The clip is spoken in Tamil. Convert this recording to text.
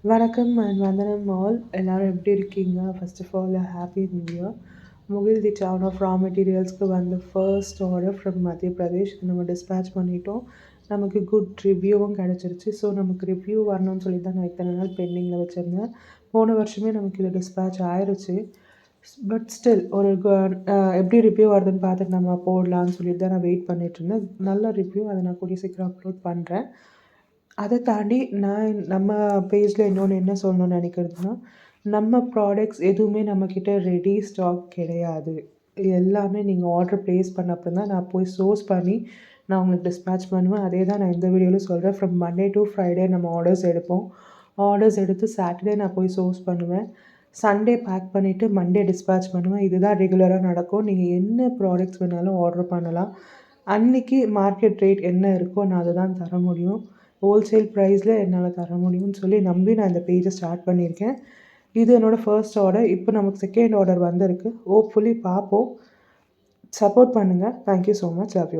வணக்கம் அண்ட் வந்தனம் ஆல். எல்லாரும் எப்படி இருக்கீங்க? First of all happy new year. Mugil the town of raw மெட்டீரியல்ஸ்க்கு வந்த ஃபர்ஸ்ட் ஆர்டர் ஃப்ரம் மத்திய பிரதேஷ் நம்ம டிஸ்பேச் பண்ணிட்டோம். நமக்கு குட் ரிவ்யூவும் கிடச்சிருச்சு. ஸோ நமக்கு ரிவ்யூ வரணும்னு சொல்லி தான் நான் இத்தனை நாள் பெண்டிங்கில் வச்சுருந்தேன். போன வருஷமே நமக்கு இது டிஸ்பேச் ஆயிடுச்சு. பட் ஸ்டில் ஒரு எப்படி ரிவ்யூ வருதுன்னு பார்த்துட்டு நம்ம போடலான்னு சொல்லிட்டு தான் நான் வெயிட் பண்ணிகிட்ருந்தேன். நல்ல ரிவ்யூ, அதை நான் கூடிய சீக்கிரம் அப்லோட் பண்ணுறேன். அதை தாண்டி நான் நம்ம பேஜில் இன்னொன்று என்ன சொல்லணும்னு நினைக்கிறதுனா, நம்ம ப்ராடக்ட்ஸ் எதுவுமே நம்மக்கிட்ட ரெடி ஸ்டாக் கிடையாது. எல்லாமே நீங்கள் ஆர்டர் ப்ளேஸ் பண்ண அப்புறம் தான் நான் போய் சோர்ஸ் பண்ணி நான் உங்களுக்கு டிஸ்பேச் பண்ணுவேன். அதே தான் நான் இந்த வீடியோவில் சொல்கிறேன். ஃப்ரம் மண்டே டு ஃப்ரைடே நம்ம ஆர்டர்ஸ் எடுப்போம். ஆர்டர்ஸ் எடுத்து சாட்டர்டே நான் போய் சோர்ஸ் பண்ணுவேன். சண்டே பேக் பண்ணிவிட்டு மண்டே டிஸ்பேச் பண்ணுவேன். இதுதான் ரெகுலராக நடக்கும். நீங்கள் என்ன ப்ராடக்ட்ஸ் வேணாலும் ஆர்டர் பண்ணலாம். அன்றைக்கி மார்க்கெட் ரேட் என்ன இருக்கோ நான் அதை தான் தர முடியும். ஹோல்சேல் ப்ரைஸில் என்னால் தர முடியும்னு சொல்லி நம்பி நான் இந்த பேஜை ஸ்டார்ட் பண்ணியிருக்கேன். இது என்னோடய ஃபர்ஸ்ட் ஆர்டர். இப்போ நமக்கு செகண்ட் ஆர்டர் வந்திருக்கு. ஹோப்ஃபுல்லி பார்ப்போம். சப்போர்ட் பண்ணுங்கள். Thank you so much. Love you.